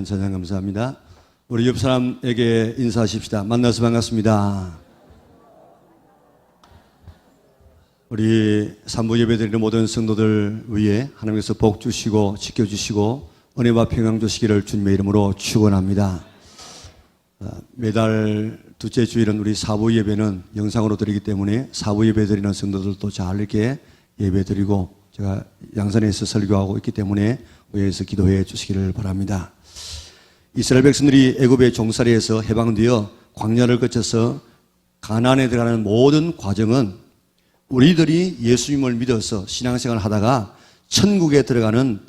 위한 찬양 감사합니다. 우리 옆 사람에게 인사하십시다. 만나서 반갑습니다. 우리 산부 예배드리는 모든 성도들 위해 하나님께서 복 주시고 지켜주시고 은혜와 평강 주시기를 주님의 이름으로 축원합니다. 매달 둘째 주일은 우리 사부 예배는 영상으로 드리기 때문에 사부 예배 드리는 성도들도 잘 이렇게 예배 드리고 제가 양산에서 설교하고 있기 때문에 위에서 기도해 주시기를 바랍니다. 이스라엘 백성들이 애굽의 종살이에서 해방되어 광야를 거쳐서 가나안에 들어가는 모든 과정은 우리들이 예수님을 믿어서 신앙생활을 하다가 천국에 들어가는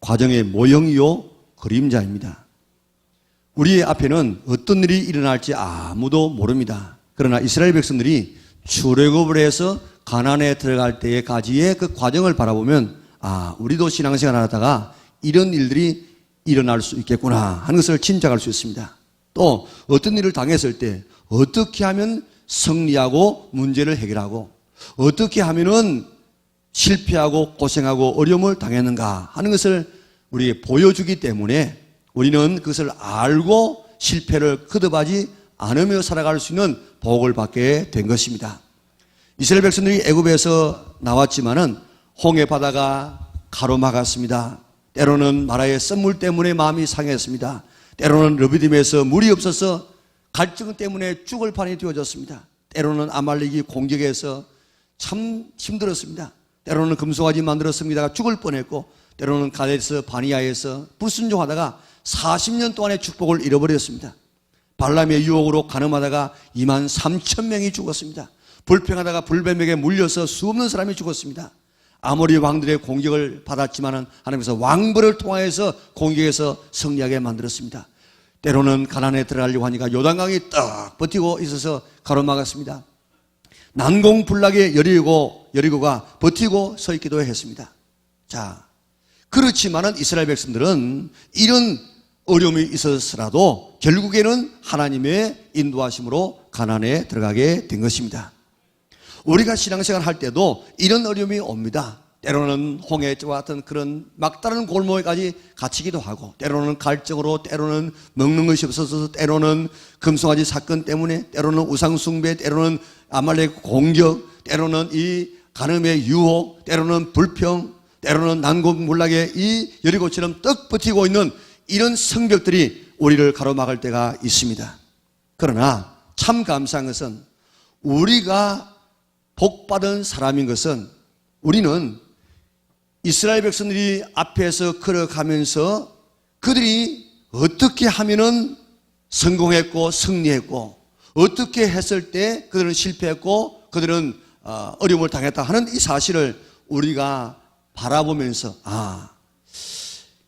과정의 모형이요 그림자입니다. 우리의 앞에는 어떤 일이 일어날지 아무도 모릅니다. 그러나 이스라엘 백성들이 출애굽을 해서 가나안에 들어갈 때까지의 그 과정을 바라보면 우리도 신앙생활을 하다가 이런 일들이 일어날 수 있겠구나 하는 것을 짐작할 수 있습니다. 또 어떤 일을 당했을 때 어떻게 하면 승리하고 문제를 해결하고 어떻게 하면은 실패하고 고생하고 어려움을 당했는가 하는 것을 우리에게 보여주기 때문에 우리는 그것을 알고 실패를 거듭하지 않으며 살아갈 수 있는 복을 받게 된 것입니다. 이스라엘 백성들이 애굽에서 나왔지만은 홍해 바다가 가로막았습니다. 때로는 마라의 썰물 때문에 마음이 상했습니다. 때로는 르비딤에서 물이 없어서 갈증 때문에 죽을 판이 되어졌습니다. 때로는 아말렉이 공격해서 참 힘들었습니다. 때로는 금송아지 만들었습니다. 죽을 뻔했고 때로는 가데스 바니아에서 불순종하다가 40년 동안의 축복을 잃어버렸습니다. 발람의 유혹으로 간음하다가 2만 3천 명이 죽었습니다. 불평하다가 불뱀에게 물려서 수없는 사람이 죽었습니다. 아모리 왕들의 공격을 받았지만 하나님께서 왕벌을 통하여서 공격해서 승리하게 만들었습니다. 때로는 가나안에 들어가려고 하니까 요단강이 딱 버티고 있어서 가로막았습니다. 난공불락의 여리고가 버티고 서 있기도 했습니다. 자, 그렇지만은 이스라엘 백성들은 이런 어려움이 있었으라도 결국에는 하나님의 인도하심으로 가나안에 들어가게 된 것입니다. 우리가 신앙생활 할 때도 이런 어려움이 옵니다. 때로는 홍해와 같은 그런 막다른 골목에까지 갇히기도 하고 때로는 갈증으로 때로는 먹는 것이 없어서 때로는 금송아지 사건 때문에 때로는 우상숭배 때로는 아말렉 공격 때로는 이 간음의 유혹 때로는 불평 때로는 난공불락의 이 여리고처럼 떡 버티고 있는 이런 성벽들이 우리를 가로막을 때가 있습니다. 그러나 참 감사한 것은 우리가 복받은 사람인 것은 우리는 이스라엘 백성들이 앞에서 걸어가면서 그들이 어떻게 하면은 성공했고 승리했고 어떻게 했을 때 그들은 실패했고 그들은 어려움을 당했다 하는 이 사실을 우리가 바라보면서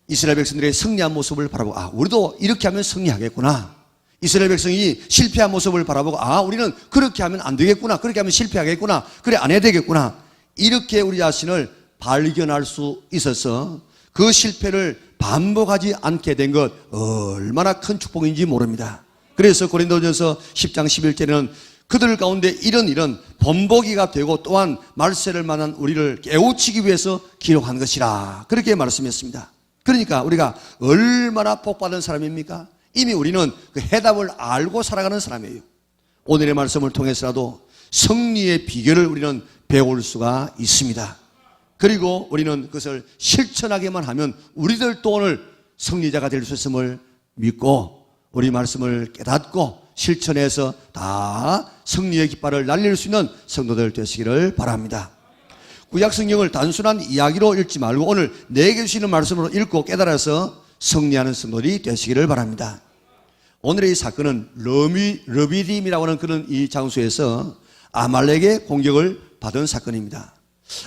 이스라엘 백성들의 승리한 모습을 바라보고 우리도 이렇게 하면 승리하겠구나. 이스라엘 백성이 실패한 모습을 바라보고 우리는 그렇게 하면 안 되겠구나. 그렇게 하면 실패하겠구나. 그래 안 해야 되겠구나. 이렇게 우리 자신을 발견할 수 있어서 그 실패를 반복하지 않게 된 것 얼마나 큰 축복인지 모릅니다. 그래서 고린도전서 10장 11절에는 그들 가운데 이런 일은 번복이가 되고 또한 말세를 만난 우리를 깨우치기 위해서 기록한 것이라 그렇게 말씀했습니다. 그러니까 우리가 얼마나 복받은 사람입니까? 이미 우리는 그 해답을 알고 살아가는 사람이에요. 오늘의 말씀을 통해서라도 승리의 비결을 우리는 배울 수가 있습니다. 그리고 우리는 그것을 실천하기만 하면 우리들 또 오늘 승리자가 될 수 있음을 믿고 우리 말씀을 깨닫고 실천해서 다 승리의 깃발을 날릴 수 있는 성도들 되시기를 바랍니다. 구약 성경을 단순한 이야기로 읽지 말고 오늘 내게 주시는 말씀으로 읽고 깨달아서 승리하는 성도들이 되시기를 바랍니다. 오늘의 이 사건은 르비딤이라고 하는 그런 이 장소에서 아말렉의 공격을 받은 사건입니다.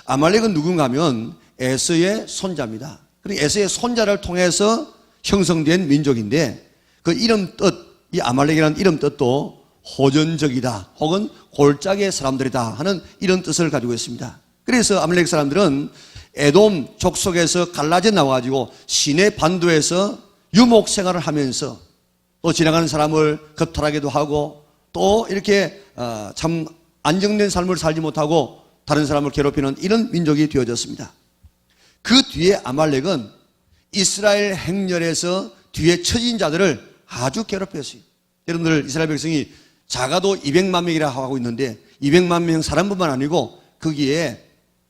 아말렉은 누군가 하면 에서의 손자입니다. 그리고 에서의 손자를 통해서 형성된 민족인데 그 이름 뜻, 이 아말렉이라는 이름 뜻도 호전적이다 혹은 골짜기의 사람들이다 하는 이런 뜻을 가지고 있습니다. 그래서 아말렉 사람들은 에돔 족속에서 갈라져 나와가지고 시내 반도에서 유목 생활을 하면서 또 지나가는 사람을 겁탈하기도 하고 또 이렇게 참 안정된 삶을 살지 못하고 다른 사람을 괴롭히는 이런 민족이 되어졌습니다. 그 뒤에 아말렉은 이스라엘 행렬에서 뒤에 처진 자들을 아주 괴롭혔어요. 여러분들 이스라엘 백성이 작아도 200만 명이라 하고 있는데 200만 명 사람뿐만 아니고 거기에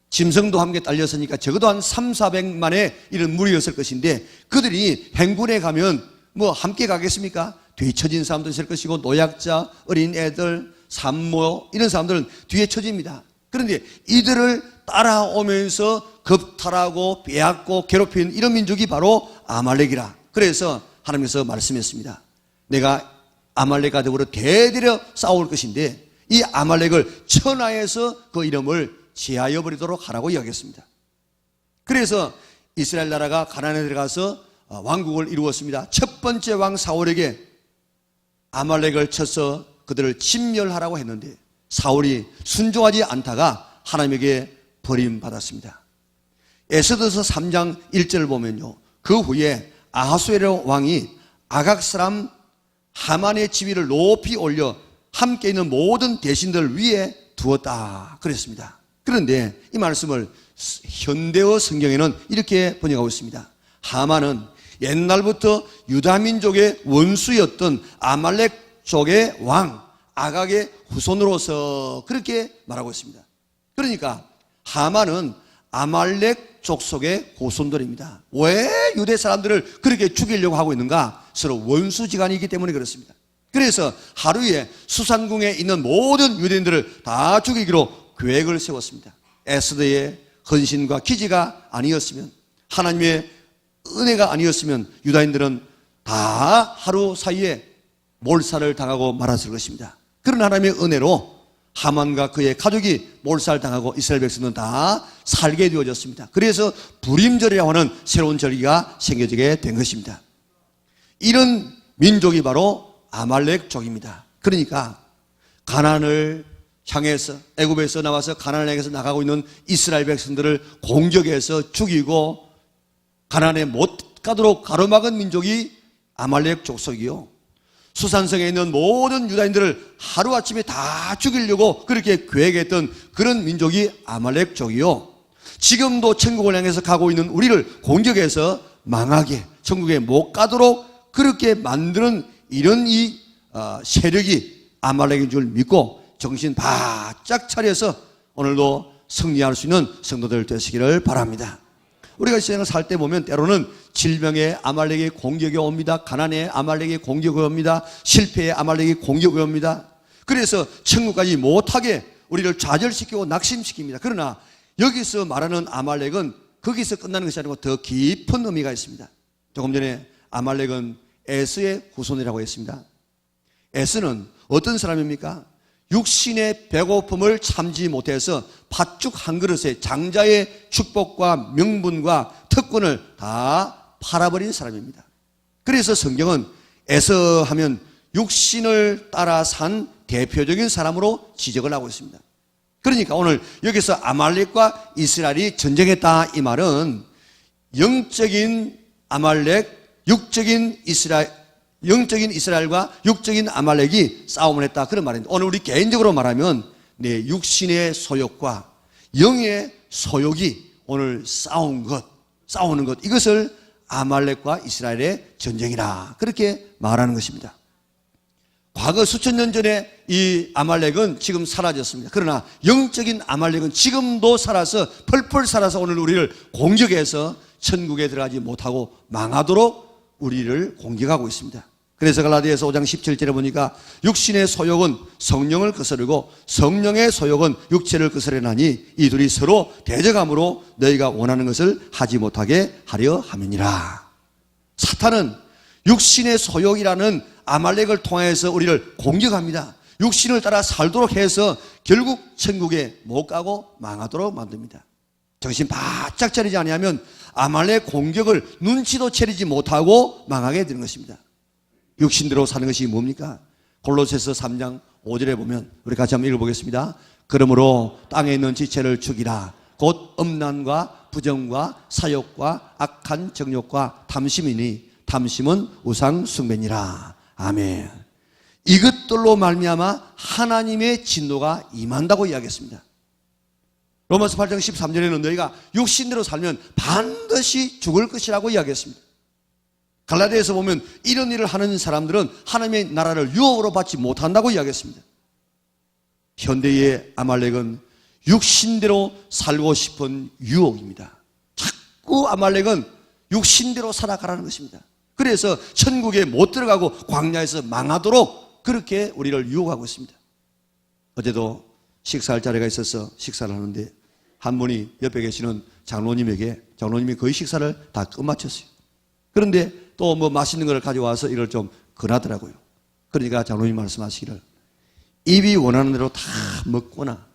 짐승도 함께 딸렸으니까 적어도 한 300~400만의 이런 무리였을 것인데 그들이 행군에 가면 뭐 함께 가겠습니까? 뒤에 처진 사람도 있을 것이고 노약자, 어린 애들, 산모 이런 사람들은 뒤에 처집니다. 그런데 이들을 따라오면서 겁탈하고 빼앗고 괴롭힌 이런 민족이 바로 아말렉이라. 그래서 하나님께서 말씀했습니다. 내가 아말렉과 더불어 대대로 싸울 것인데 이 아말렉을 천하에서 그 이름을 제하여 버리도록 하라고 이야기했습니다. 그래서 이스라엘 나라가 가나안에 들어가서 왕국을 이루었습니다. 첫 번째 왕 사울에게 아말렉을 쳐서 그들을 진멸하라고 했는데 사울이 순종하지 않다가 하나님에게 버림받았습니다. 에스더서 3장 1절을 보면요, 그 후에 아하수에로 왕이 아각 사람 하만의 지위를 높이 올려 함께 있는 모든 대신들 위에 두었다 그랬습니다. 그런데 이 말씀을 현대어 성경에는 이렇게 번역하고 있습니다. 하만은 옛날부터 유다민족의 원수였던 아말렉 족의 왕 아각의 후손으로서 그렇게 말하고 있습니다. 그러니까 하만은 아말렉 족속의 후손들입니다. 왜 유대 사람들을 그렇게 죽이려고 하고 있는가? 서로 원수지간이기 때문에 그렇습니다. 그래서 하루에 수산궁에 있는 모든 유대인들을 다 죽이기로 계획을 세웠습니다. 에스더의 헌신과 기지가 아니었으면, 하나님의 은혜가 아니었으면 유다인들은 다 하루 사이에 몰살을 당하고 말았을 것입니다. 그런 하나님의 은혜로 하만과 그의 가족이 몰살당하고 이스라엘 백성은 다 살게 되어졌습니다. 그래서 부림절이라고 하는 새로운 절기가 생겨지게 된 것입니다. 이런 민족이 바로 아말렉족입니다. 그러니까 가나안을 향해서 애굽에서 나와서 가나안을 향해서 나가고 있는 이스라엘 백성들을 공격해서 죽이고 가나안에 못 가도록 가로막은 민족이 아말렉 족속이요, 수산성에 있는 모든 유다인들을 하루아침에 다 죽이려고 그렇게 계획했던 그런 민족이 아말렉족이요, 지금도 천국을 향해서 가고 있는 우리를 공격해서 망하게 천국에 못 가도록 그렇게 만드는 이런 이 세력이 아말렉인 줄 믿고 정신 바짝 차려서 오늘도 승리할 수 있는 성도들 되시기를 바랍니다. 우리가 이 세상을 살 때 보면 때로는 질병에 아말렉의 공격이 옵니다. 가난에 아말렉의 공격이 옵니다. 실패에 아말렉의 공격이 옵니다. 그래서 천국까지 못하게 우리를 좌절시키고 낙심시킵니다. 그러나 여기서 말하는 아말렉은 거기서 끝나는 것이 아니고 더 깊은 의미가 있습니다. 조금 전에 아말렉은 에스의 후손이라고 했습니다. 에스는 어떤 사람입니까? 육신의 배고픔을 참지 못해서 팥죽 한 그릇에 장자의 축복과 명분과 특권을 다 팔아버린 사람입니다. 그래서 성경은 에서 하면 육신을 따라 산 대표적인 사람으로 지적을 하고 있습니다. 그러니까 오늘 여기서 아말렉과 이스라엘이 전쟁했다 이 말은 영적인 아말렉, 영적인 이스라엘과 육적인 아말렉이 싸움을 했다 그런 말입니다. 오늘 우리 개인적으로 말하면 내 육신의 소욕과 영의 소욕이 오늘 싸우는 것 이것을 아말렉과 이스라엘의 전쟁이라 그렇게 말하는 것입니다. 과거 수천 년 전에 이 아말렉은 지금 사라졌습니다. 그러나 영적인 아말렉은 지금도 살아서 펄펄 살아서 오늘 우리를 공격해서 천국에 들어가지 못하고 망하도록 우리를 공격하고 있습니다. 그래서 갈라디아서 5장 17절에 보니까 육신의 소욕은 성령을 거스르고 성령의 소욕은 육체를 거스르나니 이 둘이 서로 대적함으로 너희가 원하는 것을 하지 못하게 하려 함이니라. 사탄은 육신의 소욕이라는 아말렉을 통해서 우리를 공격합니다. 육신을 따라 살도록 해서 결국 천국에 못 가고 망하도록 만듭니다. 정신 바짝 차리지 아니하면 아말렉 공격을 눈치도 채리지 못하고 망하게 되는 것입니다. 육신대로 사는 것이 뭡니까? 골로새서 3장 5절에 보면 우리 같이 한번 읽어보겠습니다. 그러므로 땅에 있는 지체를 죽이라. 곧 음란과 부정과 사욕과 악한 정욕과 탐심이니 탐심은 우상 숭배니라. 아멘. 이것들로 말미암아 하나님의 진노가 임한다고 이야기했습니다. 로마서 8장 13절에는 너희가 육신대로 살면 반드시 죽을 것이라고 이야기했습니다. 갈라디아에서 보면 이런 일을 하는 사람들은 하나님의 나라를 유업으로 받지 못한다고 이야기했습니다. 현대의 아말렉은 육신대로 살고 싶은 유혹입니다. 자꾸 아말렉은 육신대로 살아가라는 것입니다. 그래서 천국에 못 들어가고 광야에서 망하도록 그렇게 우리를 유혹하고 있습니다. 어제도 식사할 자리가 있어서 식사를 하는데 한 분이 옆에 계시는 장로님이 거의 식사를 다 끝마쳤어요. 그런데 또 뭐 맛있는 걸 가져와서 이걸 좀 권하더라고요. 그러니까 장로님 말씀하시기를 입이 원하는 대로 다 먹거나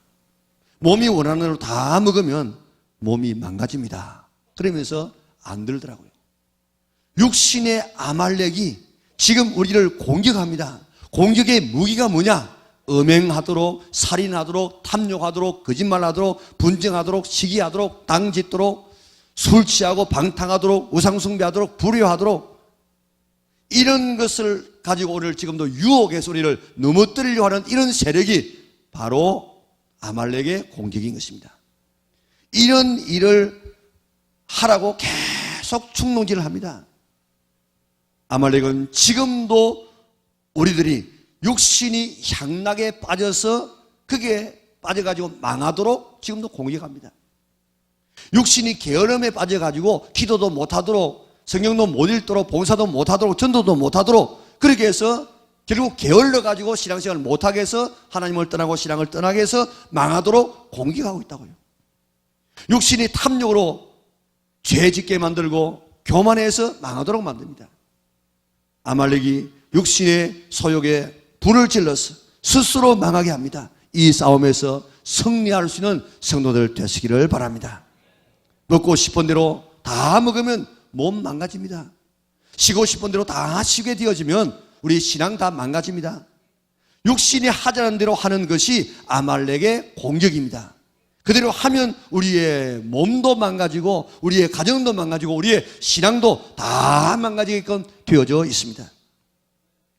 몸이 원하는 대로 다 먹으면 몸이 망가집니다. 그러면서 안 들더라고요. 육신의 아말렉이 지금 우리를 공격합니다. 공격의 무기가 뭐냐? 음행하도록, 살인하도록, 탐욕하도록, 거짓말하도록, 분쟁하도록, 시기하도록, 당짓도록, 술 취하고 방탕하도록, 우상숭배하도록, 불효하도록, 이런 것을 가지고 오늘 지금도 유혹의 우리를 넘어뜨리려고 하는 이런 세력이 바로 아말렉의 공격인 것입니다. 이런 일을 하라고 계속 충동질을 합니다. 아말렉은 지금도 우리들이 육신이 향락에 빠져서 그게 빠져가지고 망하도록 지금도 공격합니다. 육신이 게으름에 빠져가지고 기도도 못하도록, 성경도 못 읽도록, 봉사도 못하도록, 전도도 못하도록, 그렇게 해서 결국 게을러가지고 신앙생활을 못하게 해서 하나님을 떠나고 신앙을 떠나게 해서 망하도록 공격하고 있다고요. 육신이 탐욕으로 죄 짓게 만들고 교만해서 망하도록 만듭니다. 아말렉이 육신의 소욕에 불을 질러서 스스로 망하게 합니다. 이 싸움에서 승리할 수 있는 성도들 되시기를 바랍니다. 먹고 싶은 대로 다 먹으면 몸 망가집니다. 쉬고 싶은 대로 다 쉬게 되어지면 우리 신앙 다 망가집니다. 육신이 하자는 대로 하는 것이 아말렉의 공격입니다. 그대로 하면 우리의 몸도 망가지고 우리의 가정도 망가지고 우리의 신앙도 다 망가지게끔 되어져 있습니다.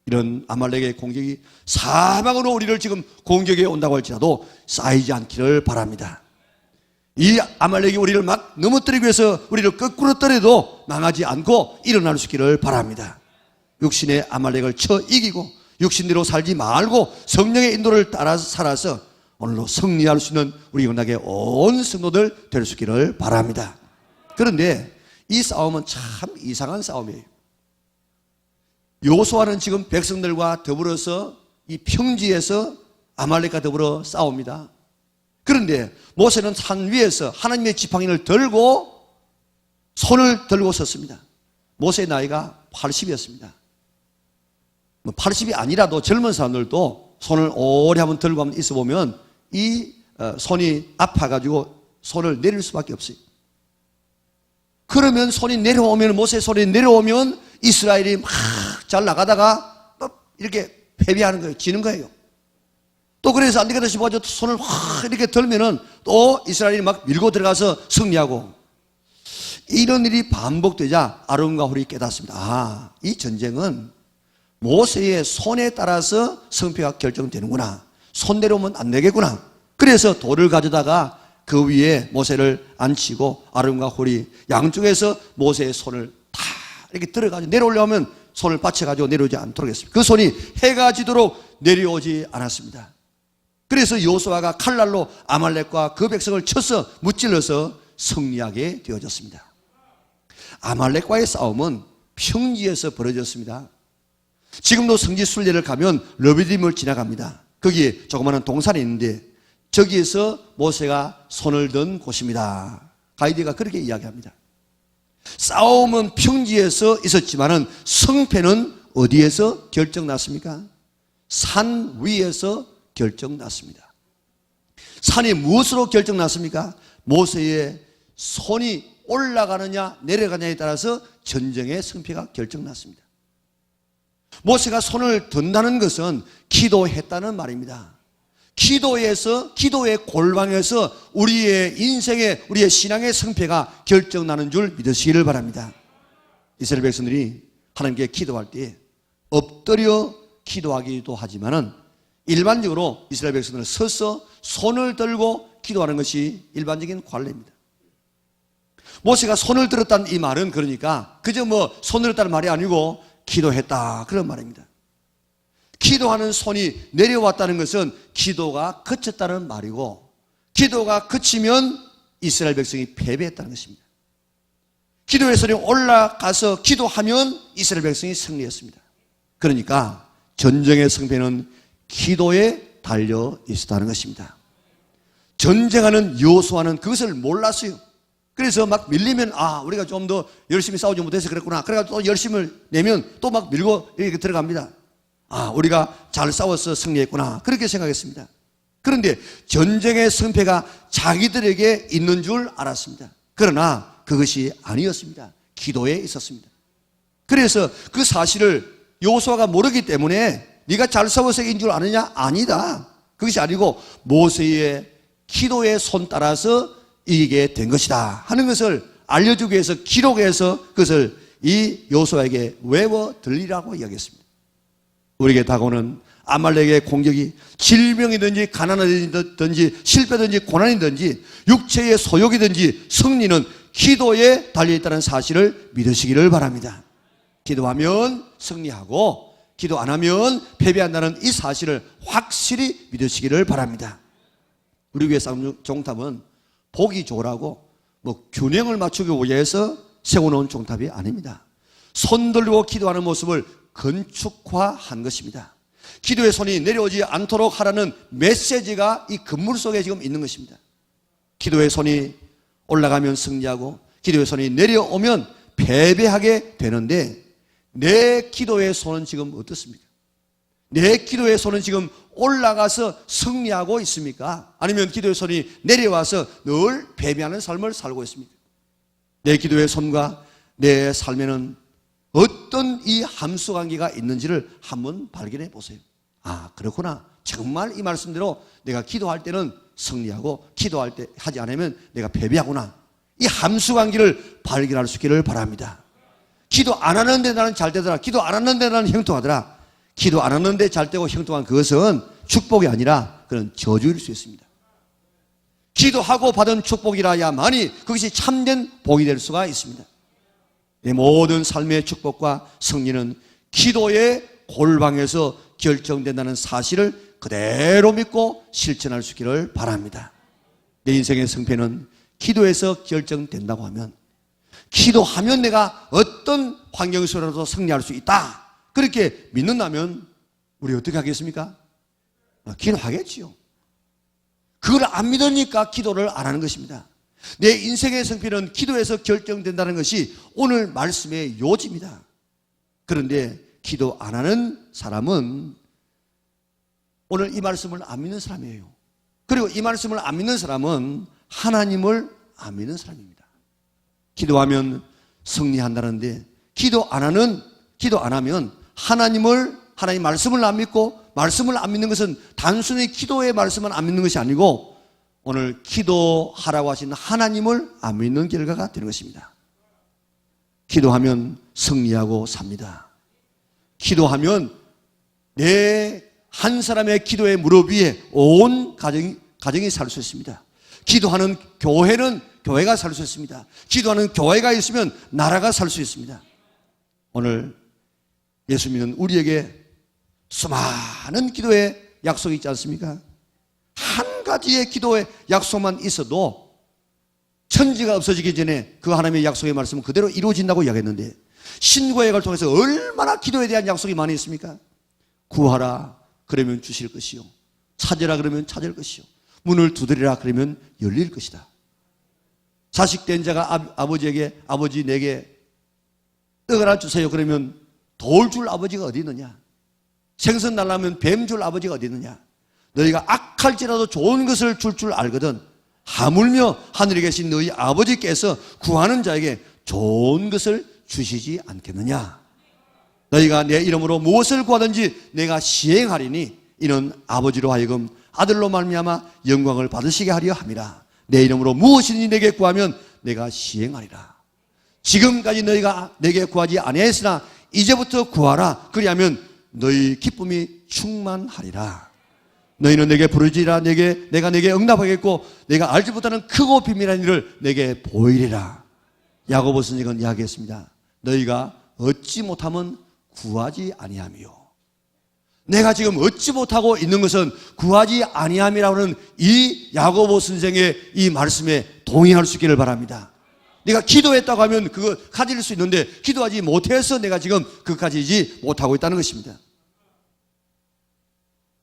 이런 아말렉의 공격이 사방으로 우리를 지금 공격해 온다고 할지라도 쌓이지 않기를 바랍니다. 이 아말렉이 우리를 막 넘어뜨리기 위해서 우리를 거꾸로 떨어도 망하지 않고 일어날 수 있기를 바랍니다. 육신의 아말렉을 쳐 이기고 육신대로 살지 말고 성령의 인도를 따라 살아서 오늘로 승리할 수 있는 우리 연락의 온 성도들 될 수 있기를 바랍니다. 그런데 이 싸움은 참 이상한 싸움이에요. 여호수아는 지금 백성들과 더불어서 이 평지에서 아말렉과 더불어 싸웁니다. 그런데 모세는 산 위에서 하나님의 지팡이를 들고 손을 들고 섰습니다. 모세의 나이가 80이었습니다. 80이 아니라도 젊은 사람들도 손을 오래 한번 들고 한번 있어 보면 이 손이 아파가지고 손을 내릴 수밖에 없어요. 그러면 손이 내려오면, 모세의 손이 내려오면 이스라엘이 막 잘 나가다가 이렇게 패배하는 거예요. 지는 거예요. 또 그래서 안 되겠다 싶어가지고 손을 확 이렇게 들면은 또 이스라엘이 막 밀고 들어가서 승리하고, 이런 일이 반복되자 아론과 홀이 깨닫습니다. 아, 이 전쟁은 모세의 손에 따라서 승패가 결정되는구나. 손 내려오면 안 되겠구나. 그래서 돌을 가져다가 그 위에 모세를 앉히고 아론과 홀이 양쪽에서 모세의 손을 다 이렇게 들어가지고 내려오려면 손을 받쳐가지고 내려오지 않도록 했습니다. 그 손이 해가 지도록 내려오지 않았습니다. 그래서 여호수아가 칼날로 아말렉과 그 백성을 쳐서 무찔러서 승리하게 되어졌습니다. 아말렉과의 싸움은 평지에서 벌어졌습니다. 지금도 성지 순례를 가면 르비딤을 지나갑니다. 거기에 조그마한 동산이 있는데 저기에서 모세가 손을 든 곳입니다. 가이드가 그렇게 이야기합니다. 싸움은 평지에서 있었지만은 성패는 어디에서 결정났습니까? 산 위에서 결정났습니다. 산이 무엇으로 결정났습니까? 모세의 손이 올라가느냐 내려가느냐에 따라서 전쟁의 승패가 결정났습니다. 모세가 손을 든다는 것은 기도했다는 말입니다. 기도의 골방에서 우리의 인생의, 우리의 신앙의 승패가 결정나는 줄 믿으시기를 바랍니다. 이스라엘 백성들이 하나님께 기도할 때 엎드려 기도하기도 하지만은 일반적으로 이스라엘 백성들은 서서 손을 들고 기도하는 것이 일반적인 관례입니다. 모세가 손을 들었다는 이 말은 그러니까 그저 뭐 손을 들었다는 말이 아니고 기도했다 그런 말입니다. 기도하는 손이 내려왔다는 것은 기도가 그쳤다는 말이고, 기도가 그치면 이스라엘 백성이 패배했다는 것입니다. 기도의 손이 올라가서 기도하면 이스라엘 백성이 승리했습니다. 그러니까 전쟁의 승패는 기도에 달려 있었다는 것입니다. 전쟁하는 여호수아는 그것을 몰랐어요. 그래서 막 밀리면 우리가 좀 더 열심히 싸우지 못해서 그랬구나. 그래가지고 또 열심을 내면 또 막 밀고 이렇게 들어갑니다. 우리가 잘 싸워서 승리했구나. 그렇게 생각했습니다. 그런데 전쟁의 승패가 자기들에게 있는 줄 알았습니다. 그러나 그것이 아니었습니다. 기도에 있었습니다. 그래서 그 사실을 여호수아가 모르기 때문에 네가 잘 싸워서인 줄 아느냐? 아니다. 그것이 아니고 모세의 기도의 손 따라서 이기게 된 것이다 하는 것을 알려주기 위해서 기록해서 그것을 이 여호수아에게 외워 들리라고 이야기했습니다. 우리에게 다가오는 아말렉의 공격이 질병이든지 가난이든지 실패든지 고난이든지 육체의 소욕이든지 승리는 기도에 달려있다는 사실을 믿으시기를 바랍니다. 기도하면 승리하고 기도 안 하면 패배한다는 이 사실을 확실히 믿으시기를 바랍니다. 우리 교회 종탑은 보기 좋으라고 균형을 맞추기 위해서 세워놓은 종탑이 아닙니다. 손 들고 기도하는 모습을 건축화한 것입니다. 기도의 손이 내려오지 않도록 하라는 메시지가 이 건물 속에 지금 있는 것입니다. 기도의 손이 올라가면 승리하고 기도의 손이 내려오면 패배하게 되는데, 내 기도의 손은 지금 어떻습니까? 내 기도의 손은 지금 올라가서 승리하고 있습니까? 아니면 기도의 손이 내려와서 늘 패배하는 삶을 살고 있습니까? 내 기도의 손과 내 삶에는 어떤 이 함수관계가 있는지를 한번 발견해 보세요. 그렇구나. 정말 이 말씀대로 내가 기도할 때는 승리하고 기도할 때 하지 않으면 내가 패배하구나. 이 함수관계를 발견할 수 있기를 바랍니다. 기도 안 하는데 나는 잘 되더라. 기도 안 하는데 나는 형통하더라. 기도 안 하는데 잘 되고 형통한 그것은 축복이 아니라 그런 저주일 수 있습니다. 기도하고 받은 축복이라야만이 그것이 참된 복이 될 수가 있습니다. 내 모든 삶의 축복과 승리는 기도의 골방에서 결정된다는 사실을 그대로 믿고 실천할 수 있기를 바랍니다. 내 인생의 승패는 기도에서 결정된다고 하면, 기도하면 내가 어떤 환경 속에서도 승리할 수 있다, 그렇게 믿는다면 우리 어떻게 하겠습니까? 기도하겠지요. 그걸 안 믿으니까 기도를 안 하는 것입니다. 내 인생의 승패는 기도에서 결정된다는 것이 오늘 말씀의 요지입니다. 그런데 기도 안 하는 사람은 오늘 이 말씀을 안 믿는 사람이에요. 그리고 이 말씀을 안 믿는 사람은 하나님을 안 믿는 사람입니다. 기도하면 승리한다는데 기도 안 하면 하나님 말씀을 안 믿고, 말씀을 안 믿는 것은 단순히 기도의 말씀을 안 믿는 것이 아니고 오늘 기도하라고 하신 하나님을 안 믿는 결과가 되는 것입니다. 기도하면 승리하고 삽니다. 기도하면 내 한 사람의 기도의 무릎 위에 온 가정이 살 수 있습니다. 기도하는 교회는 교회가 살 수 있습니다. 기도하는 교회가 있으면 나라가 살 수 있습니다. 오늘 예수 믿는 우리에게 수많은 기도의 약속이 있지 않습니까? 한 가지의 기도의 약속만 있어도 천지가 없어지기 전에 그 하나님의 약속의 말씀은 그대로 이루어진다고 이야기했는데, 신구약을 통해서 얼마나 기도에 대한 약속이 많이 있습니까? 구하라 그러면 주실 것이요, 찾으라 그러면 찾을 것이요, 문을 두드리라 그러면 열릴 것이다. 자식된 자가 아버지에게 아버지 내게 떡을 하나 주세요 그러면 돌 줄 아버지가 어디 있느냐? 생선 달라면 뱀 줄 아버지가 어디 있느냐? 너희가 악할지라도 좋은 것을 줄 알거든 하물며 하늘에 계신 너희 아버지께서 구하는 자에게 좋은 것을 주시지 않겠느냐? 너희가 내 이름으로 무엇을 구하든지 내가 시행하리니 이는 아버지로 하여금 아들로 말미암아 영광을 받으시게 하려 함이라. 내 이름으로 무엇이든지 내게 구하면 내가 시행하리라. 지금까지 너희가 내게 구하지 아니했으나 이제부터 구하라. 그리하면 너희 기쁨이 충만하리라. 너희는 내게 부르지라. 내가 내게 응답하겠고 내가 알지 못하는 크고 비밀한 일을 내게 보이리라. 야고보 선생은 이야기했습니다. 너희가 얻지 못하면 구하지 아니하며, 내가 지금 얻지 못하고 있는 것은 구하지 아니함이라는 이 야고보 선생의 이 말씀에 동의할 수 있기를 바랍니다. 내가 기도했다고 하면 그거 가질 수 있는데 기도하지 못해서 내가 지금 그것까지 못하고 있다는 것입니다.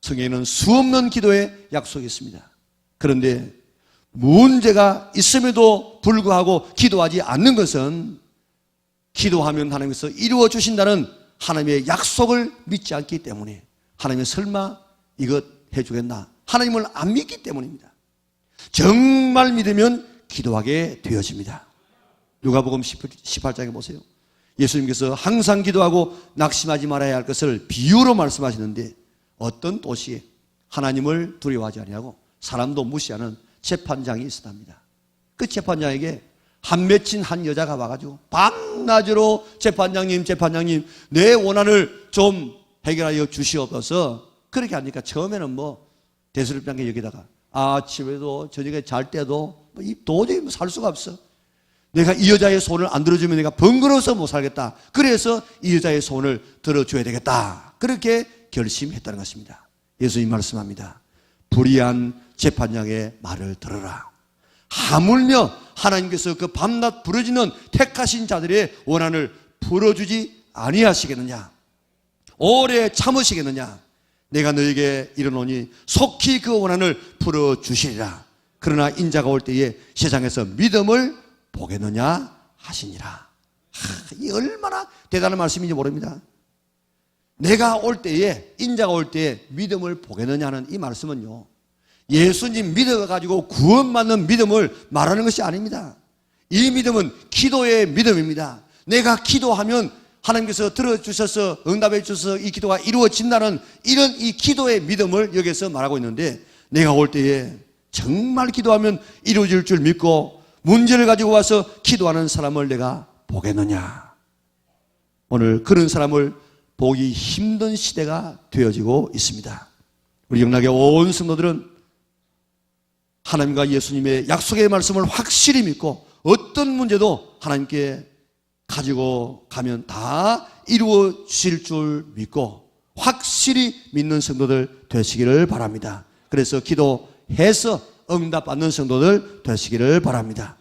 성경에는 수없는 기도의 약속이 있습니다. 그런데 문제가 있음에도 불구하고 기도하지 않는 것은 기도하면 하나님께서 이루어 주신다는 하나님의 약속을 믿지 않기 때문에, 하나님이 설마 이것 해주겠나, 하나님을 안 믿기 때문입니다. 정말 믿으면 기도하게 되어집니다. 누가복음 18장에 보세요. 예수님께서 항상 기도하고 낙심하지 말아야 할 것을 비유로 말씀하시는데, 어떤 도시에 하나님을 두려워하지 아니하고 사람도 무시하는 재판장이 있었답니다. 그 재판장에게 한 맺힌 한 여자가 와가지고 밤낮으로 재판장님 내 원한을 좀 해결하여 주시옵소서. 그렇게 하니까 처음에는 뭐 대수롭지 않게 여기다가 아침에도 저녁에 잘 때도 도저히 살 수가 없어. 내가 이 여자의 손을 안 들어주면 내가 번거로워서 못 살겠다. 그래서 이 여자의 손을 들어줘야 되겠다. 그렇게 결심했다는 것입니다. 예수님 말씀합니다. 불의한 재판장의 말을 들어라. 하물며 하나님께서 그 밤낮 부르짖는 택하신 자들의 원한을 풀어주지 아니하시겠느냐? 오래 참으시겠느냐? 내가 너에게 이르노니 속히 그 원한을 풀어주시리라. 그러나 인자가 올 때에 세상에서 믿음을 보겠느냐 하시니라. 이 얼마나 대단한 말씀인지 모릅니다. 내가 올 때에, 인자가 올 때에 믿음을 보겠느냐는 이 말씀은요, 예수님 믿어가지고 구원받는 믿음을 말하는 것이 아닙니다. 이 믿음은 기도의 믿음입니다. 내가 기도하면 하나님께서 들어주셔서 응답해 주셔서 이 기도가 이루어진다는 이런 이 기도의 믿음을 여기서 말하고 있는데, 내가 올 때에 정말 기도하면 이루어질 줄 믿고 문제를 가지고 와서 기도하는 사람을 내가 보겠느냐. 오늘 그런 사람을 보기 힘든 시대가 되어지고 있습니다. 우리 영락의 온 성도들은 하나님과 예수님의 약속의 말씀을 확실히 믿고 어떤 문제도 하나님께 가지고 가면 다 이루어 주실 줄 믿고 확실히 믿는 성도들 되시기를 바랍니다. 그래서 기도해서 응답받는 성도들 되시기를 바랍니다.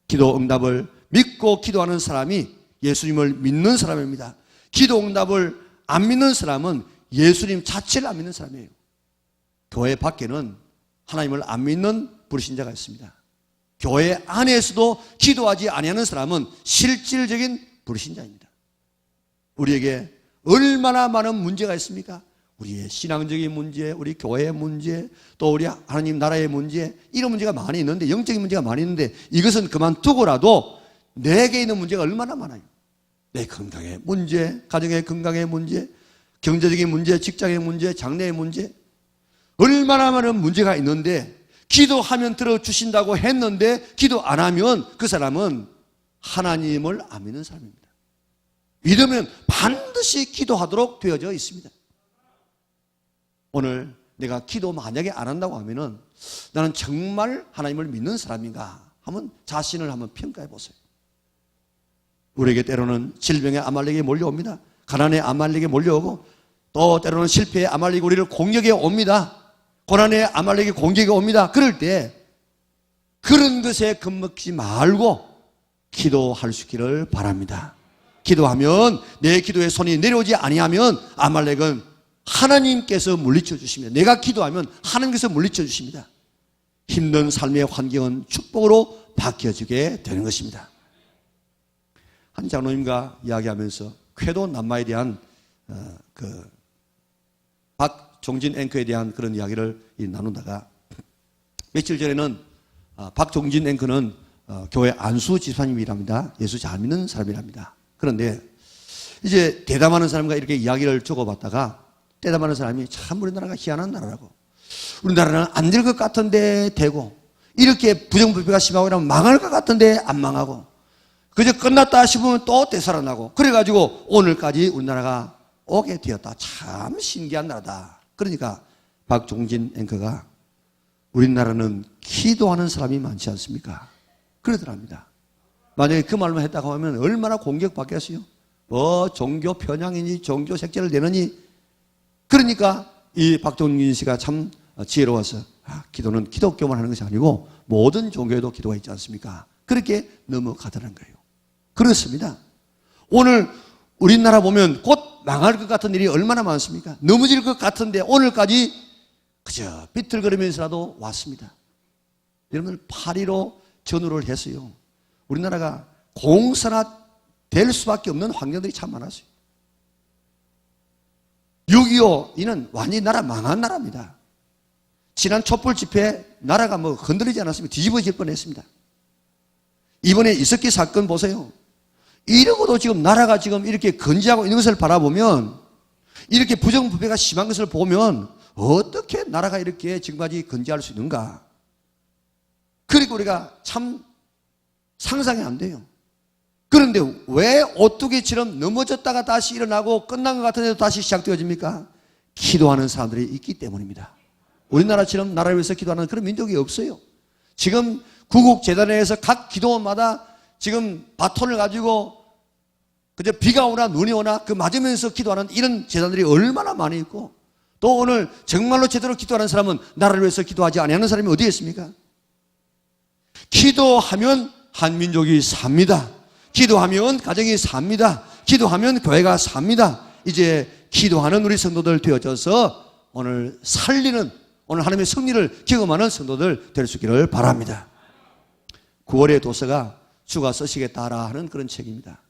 기도 응답을 믿고 기도하는 사람이 예수님을 믿는 사람입니다. 기도 응답을 안 믿는 사람은 예수님 자체를 안 믿는 사람이에요. 교회 밖에는 하나님을 안 믿는 불신자가 있습니다. 교회 안에서도 기도하지 아니하는 사람은 실질적인 불신자입니다. 우리에게 얼마나 많은 문제가 있습니까? 우리의 신앙적인 문제, 우리 교회의 문제, 또 우리 하나님 나라의 문제, 이런 문제가 많이 있는데, 영적인 문제가 많이 있는데, 이것은 그만두고라도 내게 있는 문제가 얼마나 많아요. 내 건강의 문제, 가정의 건강의 문제, 경제적인 문제, 직장의 문제, 장래의 문제, 얼마나 많은 문제가 있는데 기도하면 들어주신다고 했는데 기도 안 하면 그 사람은 하나님을 안 믿는 사람입니다. 믿으면 반드시 기도하도록 되어져 있습니다. 오늘 내가 기도 만약에 안 한다고 하면은 나는 정말 하나님을 믿는 사람인가 하면 자신을 한번 평가해 보세요. 우리에게 때로는 질병의 아말렉이 몰려옵니다. 가난의 아말렉이 몰려오고, 또 때로는 실패의 아말렉이 우리를 공격해 옵니다. 고난의 아말렉이 공격해 옵니다. 그럴 때 그런 것에 겁먹지 말고 기도할 수 있기를 바랍니다. 기도하면, 내 기도에 손이 내려오지 아니하면 아말렉은 하나님께서 물리쳐 주십니다. 내가 기도하면 하나님께서 물리쳐 주십니다. 힘든 삶의 환경은 축복으로 바뀌어지게 되는 것입니다. 한 장로님과 이야기하면서 쾌도 남마에 대한 박종진 앵커에 대한 그런 이야기를 나누다가, 며칠 전에는 박종진 앵커는 교회 안수 집사님이랍니다. 예수 잘 믿는 사람이랍니다. 그런데 이제 대담하는 사람과 이렇게 이야기를 주고받다가, 대담하는 사람이 참 우리나라가 희한한 나라라고, 우리나라는 안 될 것 같은데 되고, 이렇게 부정부패가 심하고 이러면 망할 것 같은데 안 망하고, 그저 끝났다 싶으면 또 되살아나고, 그래가지고 오늘까지 우리나라가 오게 되었다. 참 신기한 나라다. 그러니까 박종진 앵커가 우리나라는 기도하는 사람이 많지 않습니까? 그러더랍니다. 만약에 그 말만 했다고 하면 얼마나 공격받겠어요? 뭐 종교 편향이니 종교 색채를 내느니. 그러니까 이 박종진 씨가 참 지혜로워서 기도는 기독교만 하는 것이 아니고 모든 종교에도 기도가 있지 않습니까? 그렇게 넘어가더라는 거예요. 그렇습니다. 오늘 우리나라 보면 곧 망할 것 같은 일이 얼마나 많습니까? 넘어질 것 같은데 오늘까지 그저 비틀거리면서라도 왔습니다. 여러분 8.15 전후를 했어요. 우리나라가 공산화 될 수밖에 없는 환경들이 참 많았어요. 6.25 이는 완전히 나라 망한 나라입니다. 지난 촛불 집회 나라가 뭐 흔들리지 않았습니다. 뒤집어질 뻔했습니다. 이번에 이석기 사건 보세요. 이러고도 지금 나라가 지금 이렇게 건재하고 있는 것을 바라보면, 이렇게 부정부패가 심한 것을 보면 어떻게 나라가 이렇게 지금까지 건재할 수 있는가? 그리고 우리가 참 상상이 안 돼요. 그런데 왜 오뚜기처럼 넘어졌다가 다시 일어나고 끝난 것 같은데도 다시 시작되어집니까? 기도하는 사람들이 있기 때문입니다. 우리나라처럼 나라를 위해서 기도하는 그런 민족이 없어요. 지금 구국재단에서 각 기도원마다 지금 바톤을 가지고 그저 비가 오나 눈이 오나 그 맞으면서 기도하는 이런 재단들이 얼마나 많이 있고, 또 오늘 정말로 제대로 기도하는 사람은 나라를 위해서 기도하지 아니하는 사람이 어디에 있습니까? 기도하면 한민족이 삽니다. 기도하면 가정이 삽니다. 기도하면 교회가 삽니다. 이제 기도하는 우리 성도들 되어져서 오늘 살리는, 오늘 하나님의 승리를 경험하는 성도들 될 수 있기를 바랍니다. 9월의 도서가 주가 쓰시겠다라 하는 그런 책입니다.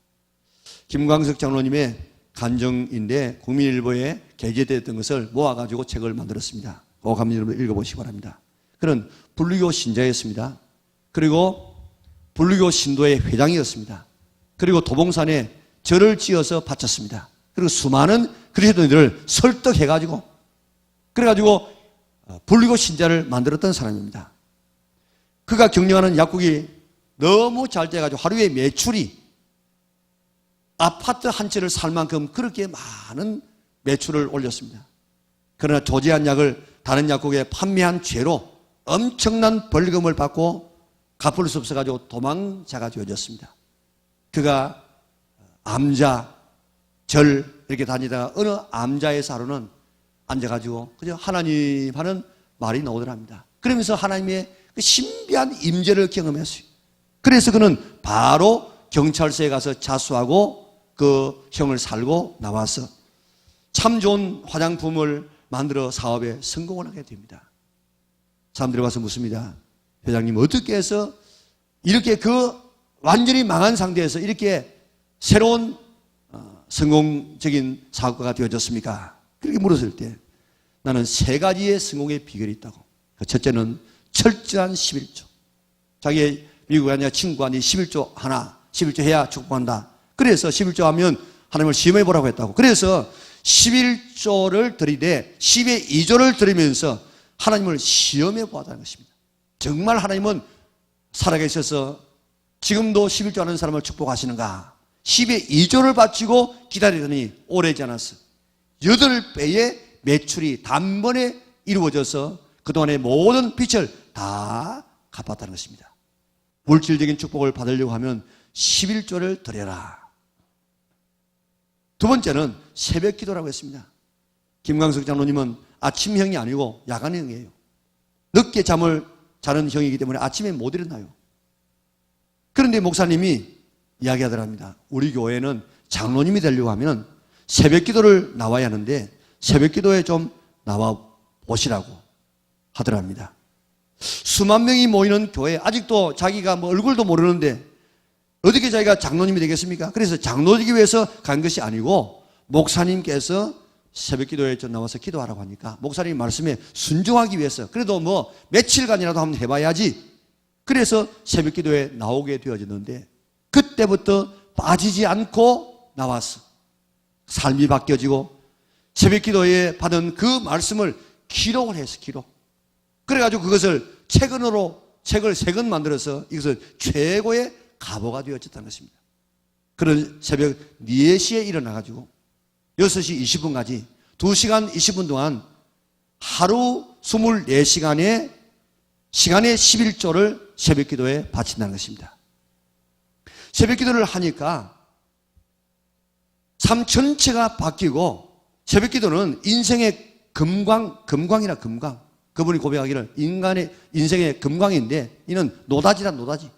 김광석 장로님의 간정인데 국민일보에 게재되었던 것을 모아가지고 책을 만들었습니다. 꼭 한번 여러분 읽어보시기 바랍니다. 그는 불교교 신자였습니다. 그리고 불교교 신도의 회장이었습니다. 그리고 도봉산에 절을 지어서 바쳤습니다. 그리고 수많은 그리스도인들을 설득해가지고 그래가지고 불교교 신자를 만들었던 사람입니다. 그가 경영하는 약국이 너무 잘 돼가지고 하루에 매출이 아파트 한 채를 살 만큼 그렇게 많은 매출을 올렸습니다. 그러나 조제한 약을 다른 약국에 판매한 죄로 엄청난 벌금을 받고 갚을 수 없어가지고 도망자가 되어졌습니다. 그가 암자, 절 이렇게 다니다가 어느 암자에서 하루는 앉아가지고 그저 하나님 하는 말이 나오더랍니다. 그러면서 하나님의 그 신비한 임재를 경험했어요. 그래서 그는 바로 경찰서에 가서 자수하고 그 형을 살고 나와서 참 좋은 화장품을 만들어 사업에 성공을 하게 됩니다. 사람들이 와서 묻습니다. 회장님 어떻게 해서 이렇게 그 완전히 망한 상태에서 이렇게 새로운 성공적인 사업가가 되어졌습니까? 그렇게 물었을 때 나는 3가지의 성공의 비결이 있다고. 첫째는 철저한 11조. 자기의 미국에 아니라 친구가 니 11조 하나, 11조 해야 축복한다. 그래서 11조 하면 하나님을 시험해 보라고 했다고. 그래서 11조를 드리되 10의 2조를 드리면서 하나님을 시험해 보았다는 것입니다. 정말 하나님은 살아계셔서 지금도 11조 하는 사람을 축복하시는가? 10의 2조를 바치고 기다리더니 오래지 않았어. 8배의 매출이 단번에 이루어져서 그동안의 모든 빚을 다 갚았다는 것입니다. 물질적인 축복을 받으려고 하면 11조를 드려라. 두 번째는 새벽 기도라고 했습니다. 김광석 장로님은 아침형이 아니고 야간형이에요. 늦게 잠을 자는 형이기 때문에 아침에 못 일어나요. 그런데 목사님이 이야기하더랍니다. 우리 교회는 장로님이 되려고 하면 새벽 기도를 나와야 하는데 새벽 기도에 좀 나와 보시라고 하더랍니다. 수만 명이 모이는 교회, 아직도 자기가 뭐 얼굴도 모르는데 어떻게 자기가 장로님이 되겠습니까? 그래서 장로 되기 위해서 간 것이 아니고 목사님께서 새벽 기도에 좀 나와서 기도하라고 하니까 목사님 말씀에 순종하기 위해서 그래도 뭐 며칠간이라도 한번 해봐야지. 그래서 새벽 기도에 나오게 되어졌는데 그때부터 빠지지 않고 나왔어. 삶이 바뀌어지고 새벽 기도에 받은 그 말씀을 기록을 했어. 기록. 그래가지고 그것을 책을 3권 만들어서 이것을 최고의 가보가 되어졌다는 것입니다. 그런 새벽 4시에 일어나가지고 6시 20분까지 2시간 20분 동안 하루 24시간의 시간의 11조를 새벽 기도에 바친다는 것입니다. 새벽 기도를 하니까 삶 전체가 바뀌고, 새벽 기도는 인생의 금광이라 금광. 그분이 고백하기를 인간의 인생의 금광인데 이는 노다지다 노다지.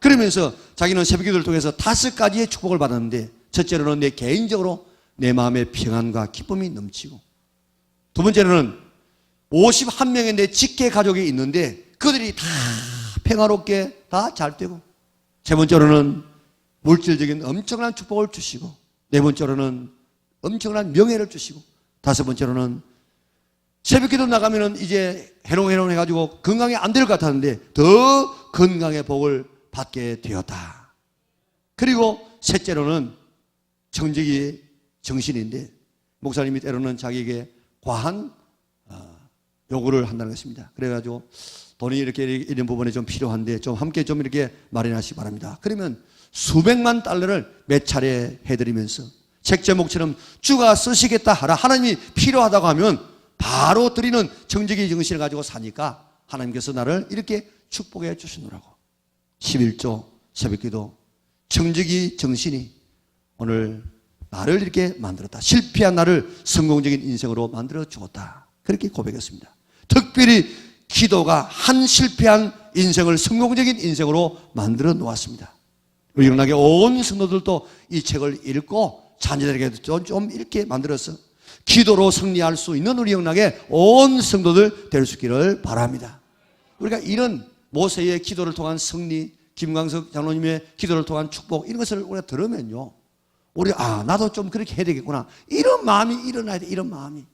그러면서 자기는 새벽 기도를 통해서 5가지의 축복을 받았는데, 첫째로는 내 개인적으로 내 마음의 평안과 기쁨이 넘치고, 두 번째로는 51명의 내 직계 가족이 있는데 그들이 다 평화롭게 다 잘 되고, 세 번째로는 물질적인 엄청난 축복을 주시고, 네 번째로는 엄청난 명예를 주시고, 다섯 번째로는 새벽 기도 나가면은 이제 해롱 해가지고 건강이 안 될 것 같았는데 더 건강의 복을 받게 되었다. 그리고 셋째로는 정직이 정신인데, 목사님이 때로는 자기에게 과한 요구를 한다는 것입니다. 그래가지고 돈이 이렇게 이런 부분에 좀 필요한데 좀 함께 좀 이렇게 마련하시기 바랍니다. 그러면 수백만 달러를 몇 차례 해드리면서 책 제목처럼 주가 쓰시겠다 하라, 하나님이 필요하다고 하면 바로 드리는 정직의 정신을 가지고 사니까 하나님께서 나를 이렇게 축복해 주시노라고. 11조 새벽기도 정직의 정신이 오늘 나를 이렇게 만들었다. 실패한 나를 성공적인 인생으로 만들어 주었다. 그렇게 고백했습니다. 특별히 기도가 한 실패한 인생을 성공적인 인생으로 만들어 놓았습니다. 우리 영락의 온 성도들도 이 책을 읽고 자녀들에게도 좀 이렇게 만들어서 기도로 승리할 수 있는 우리 영락의 온 성도들 될 수 있기를 바랍니다. 우리가 이런 모세의 기도를 통한 승리, 김광석 장로님의 기도를 통한 축복, 이런 것을 우리가 들으면요, 우리 나도 좀 그렇게 해야 되겠구나, 이런 마음이 일어나야 돼. 이런 마음이.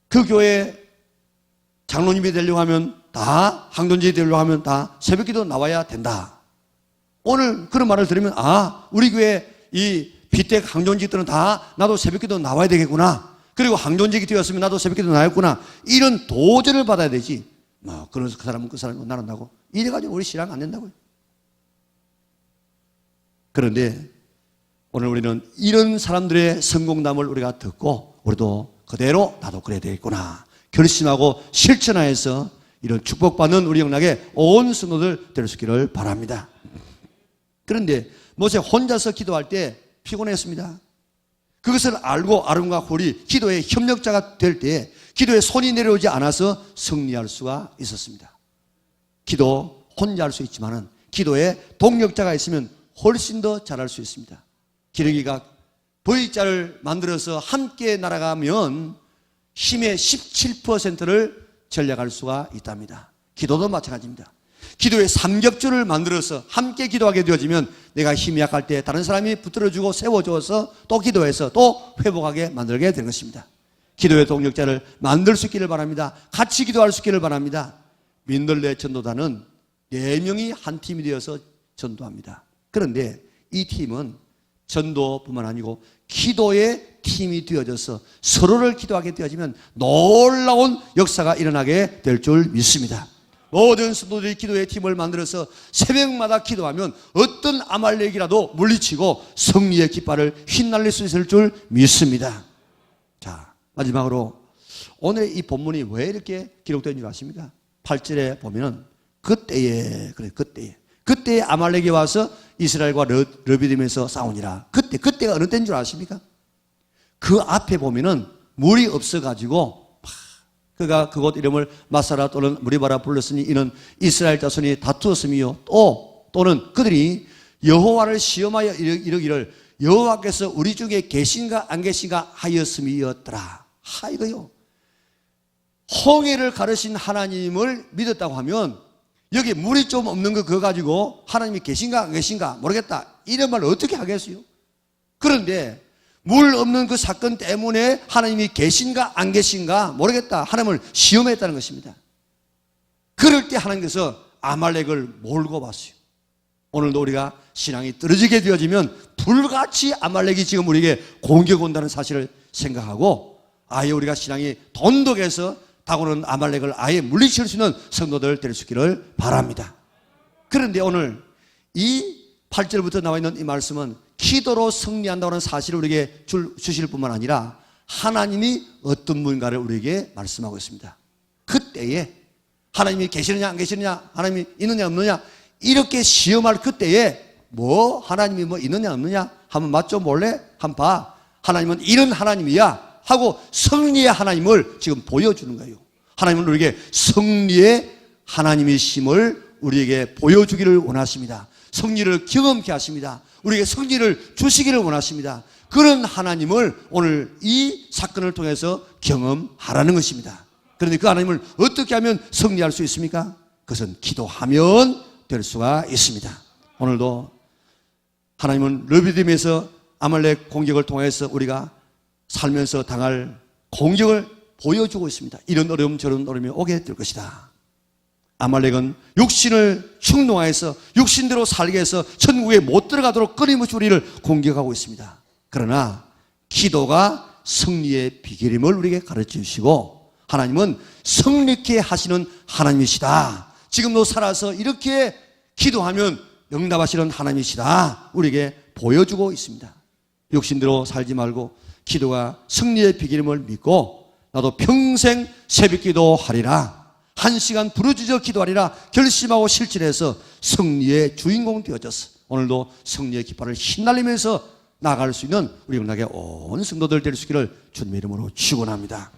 그 교회 장로님이 되려고 하면 다, 항돈지 되려고 하면 다 새벽기도 나와야 된다. 오늘 그런 말을 들으면 우리 교회 이 비택 항존직들은 다 나도 새벽기도 나와야 되겠구나, 그리고 항존직이 되었으면 나도 새벽기도 나왔구나, 이런 도전을 받아야 되지. 그래서 그 사람은 나는 나고 이래가지고 우리 신앙 안 된다고요. 그런데 오늘 우리는 이런 사람들의 성공담을 우리가 듣고 우리도 그대로 나도 그래야 되겠구나 결심하고 실천하여서 이런 축복받는 우리 영락의 온 성도들 될 수 있기를 바랍니다. 그런데 모세 혼자서 기도할 때 피곤했습니다. 그것을 알고 아론과 홀이 기도의 협력자가 될 때 기도에 손이 내려오지 않아서 승리할 수가 있었습니다. 기도 혼자 할 수 있지만은 기도에 동력자가 있으면 훨씬 더 잘할 수 있습니다. 기러기가 V자를 만들어서 함께 날아가면 힘의 17%를 전략할 수가 있답니다. 기도도 마찬가지입니다. 기도의 삼겹줄을 만들어서 함께 기도하게 되어지면 내가 힘이 약할 때 다른 사람이 붙들어주고 세워줘서 또 기도해서 또 회복하게 만들게 되는 것입니다. 기도의 동력자를 만들 수 있기를 바랍니다. 같이 기도할 수 있기를 바랍니다. 민들레 전도단은 4명이 한 팀이 되어서 전도합니다. 그런데 이 팀은 전도뿐만 아니고 기도의 팀이 되어져서 서로를 기도하게 되어지면 놀라운 역사가 일어나게 될 줄 믿습니다. 모든 성도들이 기도의 팀을 만들어서 새벽마다 기도하면 어떤 아말렉이라도 물리치고 승리의 깃발을 휘날릴 수 있을 줄 믿습니다. 자, 마지막으로 오늘 이 본문이 왜 이렇게 기록된 줄 아십니까? 8절에 보면은 그때에 아말렉이 와서 이스라엘과 르비딤에서 싸우니라. 그때가 어느 때인 줄 아십니까? 그 앞에 보면은 물이 없어가지고 그가 그곳 이름을 마사라 또는 무리바라 불렀으니 이는 이스라엘 자손이 다투었음이요 또는 그들이 여호와를 시험하여 이르기를 여호와께서 우리 중에 계신가 안 계신가 하였음이었더라. 이거요, 홍해를 가르신 하나님을 믿었다고 하면 여기 물이 좀 없는 거 그거 가지고 하나님이 계신가 안 계신가 모르겠다 이런 말을 어떻게 하겠어요? 그런데 물 없는 그 사건 때문에 하나님이 계신가 안 계신가 모르겠다 하나님을 시험했다는 것입니다. 그럴 때 하나님께서 아말렉을 몰고 봤어요. 오늘도 우리가 신앙이 떨어지게 되어지면 불같이 아말렉이 지금 우리에게 공격 온다는 사실을 생각하고 아예 우리가 신앙이 돈독해서 다고는 아말렉을 아예 물리칠 수 있는 성도들 될 수 있기를 바랍니다. 그런데 오늘 이 8절부터 나와 있는 이 말씀은 기도로 승리한다는 사실을 우리에게 주실 뿐만 아니라 하나님이 어떤 분인가를 우리에게 말씀하고 있습니다. 그때에 하나님이 계시느냐 안 계시느냐, 하나님이 있느냐 없느냐, 이렇게 시험할 그때에 뭐 하나님이 뭐 있느냐 없느냐 한번 맞죠 몰래 한번 봐. 하나님은 이런 하나님이야 하고 승리의 하나님을 지금 보여주는 거예요. 하나님은 우리에게 승리의 하나님이심을 우리에게 보여주기를 원하십니다. 승리를 경험케 하십니다. 우리에게 승리를 주시기를 원하십니다. 그런 하나님을 오늘 이 사건을 통해서 경험하라는 것입니다. 그런데 그 하나님을 어떻게 하면 승리할 수 있습니까? 그것은 기도하면 될 수가 있습니다. 오늘도 하나님은 르비딤에서 아말렉 공격을 통해서 우리가 살면서 당할 공격을 보여주고 있습니다. 이런 어려움 저런 어려움이 오게 될 것이다. 아말렉은 육신을 충동하여서 육신대로 살게 해서 천국에 못 들어가도록 끊임없이 우리를 공격하고 있습니다. 그러나 기도가 승리의 비결임을 우리에게 가르쳐 주시고 하나님은 승리케 하시는 하나님이시다. 지금도 살아서 이렇게 기도하면 응답하시는 하나님이시다. 우리에게 보여주고 있습니다. 육신대로 살지 말고 기도가 승리의 비결임을 믿고 나도 평생 새벽기도 하리라. 1시간 부르짖어 기도하리라 결심하고 실천해서 승리의 주인공 되어져서 오늘도 승리의 깃발을 휘날리면서 나아갈 수 있는 우리 영락의 온 성도들 될 수 있기를 주님의 이름으로 축원합니다.